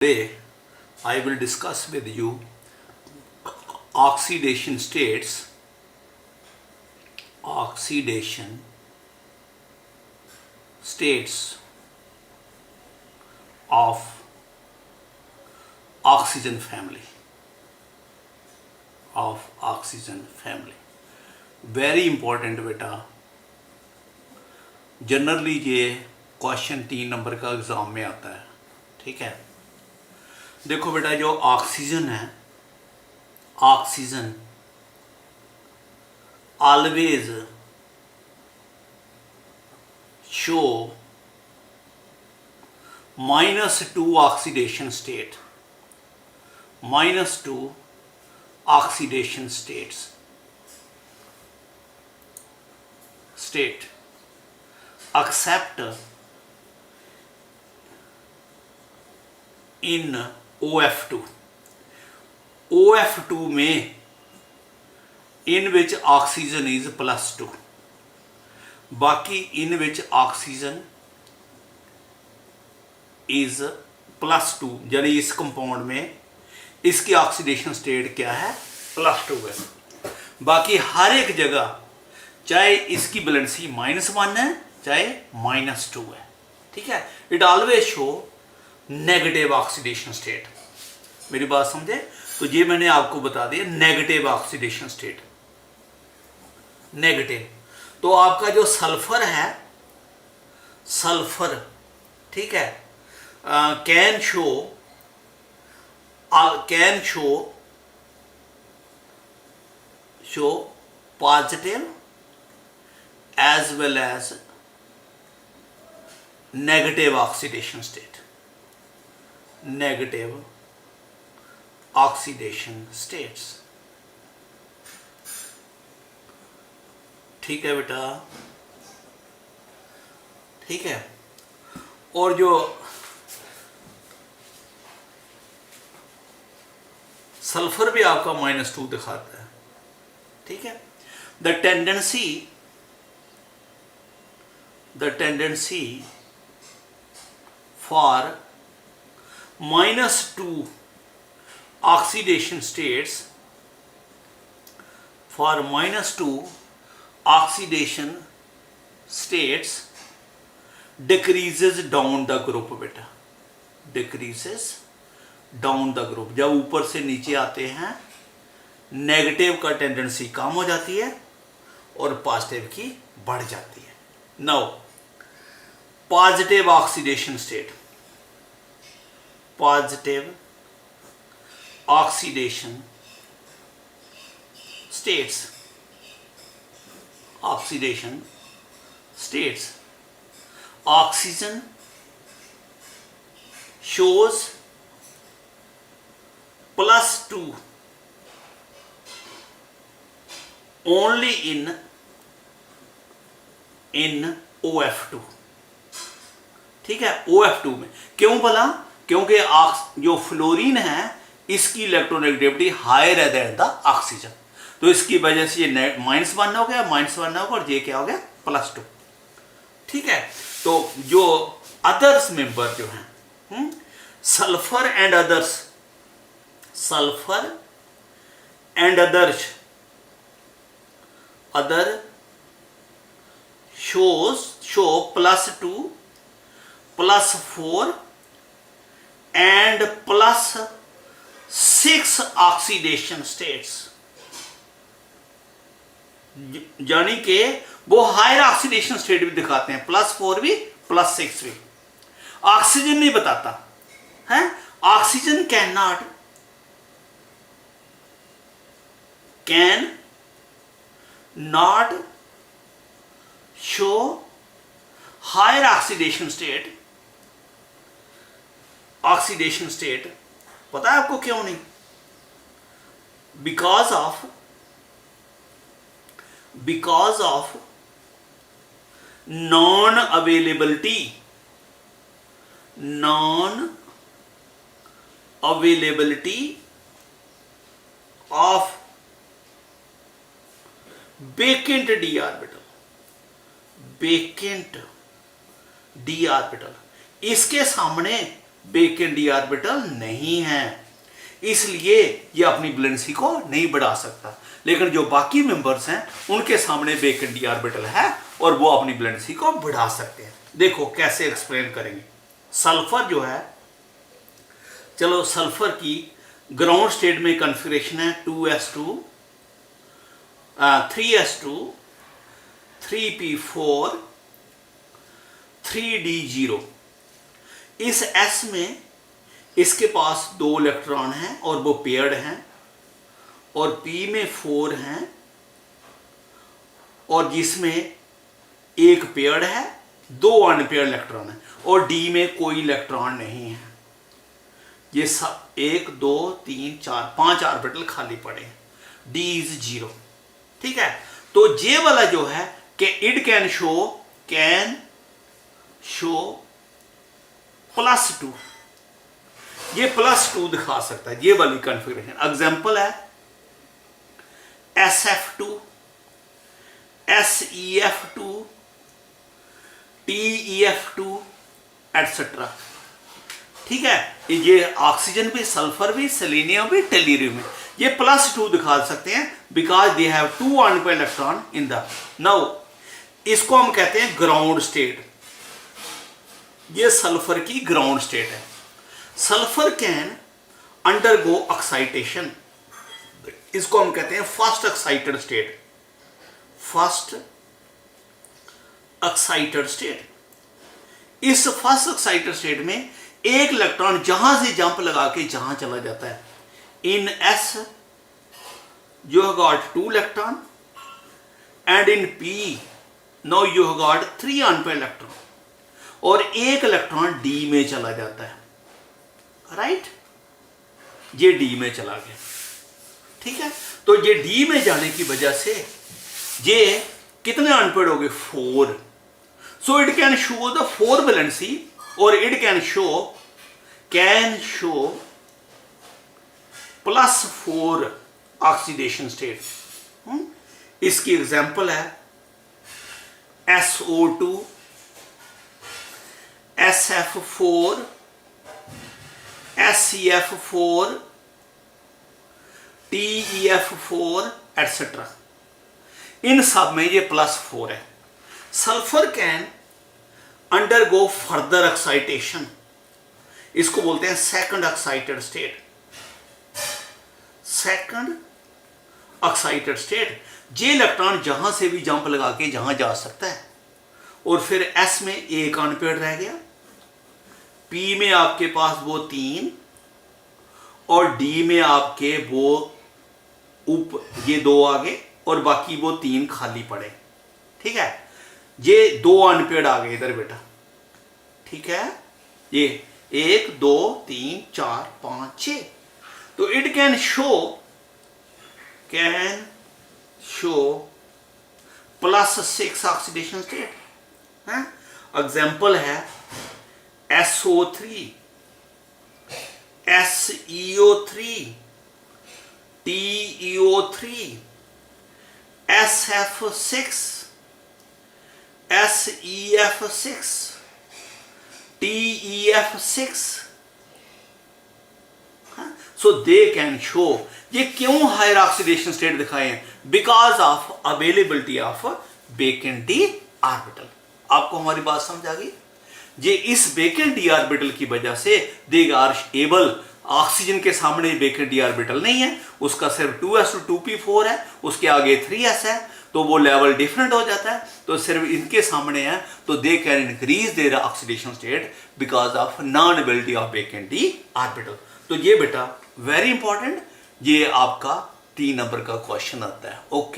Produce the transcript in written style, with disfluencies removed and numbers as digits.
Today I will discuss with you oxidation states, oxidation states of oxygen family, of oxygen family. Very important बेटा, generally ये question 3 number का exam में आता है। ठीक है, देखो बेटा, जो ऑक्सीजन है, oxygen always show -2 oxidation state, -2 oxidation state accept इन OF2। OF2 में इन विच ऑक्सीजन इज +2, बाकी इन विच ऑक्सीजन इज +2, यानी इस कंपाउंड में इसकी ऑक्सीडेशन स्टेट क्या है, +2 है। बाकी हर एक जगह चाहे इसकी वैलेंसी -1 है चाहे -2 है। ठीक है, it always show negative oxidation state. मेरी बात समझे? तो ये मैंने आपको बता दिया नेगेटिव ऑक्सीडेशन स्टेट, नेगेटिव। तो आपका जो सल्फर है, सल्फर, ठीक है, can show positive as well as negative oxidation state, negative oxidation states. ठीक है बेटा, ठीक है। और जो सल्फर भी आपका -2 दिखाता है। ठीक है, the tendency for -2 oxidation states, for -2 oxidation states decreases down the group बेटा, decreases down the group। जब ऊपर से नीचे आते हैं नेगेटिव का टेंडेंसी कम हो जाती है और पॉजिटिव की बढ़ जाती है। Now positive oxidation state, positive oxidation states, oxidation states, oxygen shows +2 only in OF2। ठीक है, OF2 में क्यों भला? क्योंकि जो फ्लोरीन है इसकी इलेक्ट्रोनेगेटिविटी हायर है देन द ऑक्सीजन, तो इसकी वजह से ये -1 हो गया, -1 हो गया और ये क्या हो गया, +2। ठीक है, तो जो अदर्स मेंबर जो हैं, sulphur and others, sulphur and others, other show +2 +4 and +6 oxidation states, यानी कि वो हायर ऑक्सीडेशन स्टेट भी दिखाते हैं, +4 भी +6 भी। ऑक्सीजन नहीं बताता है, oxygen can not show higher oxidation state. पता है आपको क्यों नहीं? Because of non availability of vacant d orbital, इसके सामने वेकेंट डी ऑर्बिटल नहीं है, इसलिए ये अपनी वैलेंसी को नहीं बढ़ा सकता। लेकिन जो बाकी मेंबर्स हैं उनके सामने वेकेंट डी ऑर्बिटल है और वो अपनी वैलेंसी को बढ़ा सकते हैं। देखो कैसे एक्सप्लेन करेंगे। सल्फर जो है, चलो सल्फर की ग्राउंड स्टेट में कॉन्फ़िगरेशन है 2s2 3s2 3p4 3d0। इस s में इसके पास 2 इलेक्ट्रॉन हैं और वो पेयर्ड हैं, और p में 4 हैं और जिसमें एक पेयर्ड है, 2 अनपेयर्ड इलेक्ट्रॉन है, और d में कोई इलेक्ट्रॉन नहीं है। ये 1 2 3 4 5 ऑर्बिटल खाली पड़े हैं, d इज 0। ठीक है, तो ये वाला जो है कि इट कैन शो +2, ये +2 दिखा सकता है, ये वाली कॉन्फ़िगरेशन। एग्जांपल है SF2 SEF2 TEF2 एटसेट्रा। ठीक है, ये ऑक्सीजन भी, सल्फर भी, सेलेनियम भी, टेल्यूरियम भी, ये +2 दिखा सकते हैं because they have 2 unpaired electron in the. Now इसको हम कहते हैं ग्राउंड स्टेट। ये सल्फर की ग्राउंड स्टेट है। सल्फर कैन अंडरगो एक्साइटेशन, इसको हम कहते हैं first excited state. First excited state, इस फर्स्ट एक्साइटेड स्टेट में एक इलेक्ट्रॉन जहां से जंप लगा के जहां चला जाता है। इन S you have got 2 electron and in P now you have got 3 unpaired electron, और एक इलेक्ट्रॉन D में चला जाता है, राइट ये D में चला गया। ठीक है, तो ये D में जाने की वजह से ये कितने अनपेयर्ड हो गए? 4। So it can show the 4 valency, और it can show +4 oxidation state. इसकी एग्जांपल है SO2 SF4 SEF4 TEF4 etcetera. इन सब में ये +4 है। Sulphur can undergo further excitation, इसको बोलते हैं second excited state. Second excited state, ये इलेक्ट्रॉन जहां से भी जंप लगा के जहां जा सकता है, और फिर S में एक अनपेयर्ड रह गया, P में आपके पास वो 3, और D में आपके वो ये 2 आ गए, और बाकी वो 3 खाली पड़े। ठीक है, ये 2 अनपेयर्ड आ गए इधर बेटा। ठीक है, ये 1 2 3 4 5 6, तो it can show +6 oxidation state है। एग्जांपल है SO3 SeO3 TeO3 SF6 SEF6 TEF6। So they can show, ये क्यों हायर ऑक्सीडेशन स्टेट दिखाए हैं? Because of availability of vacant D orbital. आपको हमारी बात समझ आ गई? ये इस वेकेंट डी ऑर्बिटल की वजह से दे आर एबल, ऑक्सीजन के सामने वेकेंट डी ऑर्बिटल नहीं है, उसका सिर्फ 2s2 2p4 है, उसके आगे 3s है, तो वो लेवल डिफरेंट हो जाता है, तो सिर्फ इनके सामने है, तो they can increase their oxidation state because of non availability of vacant D orbital. तो ये बेटा वेरी इंपॉर्टेंट, ये आपका 3 नंबर का क्वेश्चन आता है। ओके।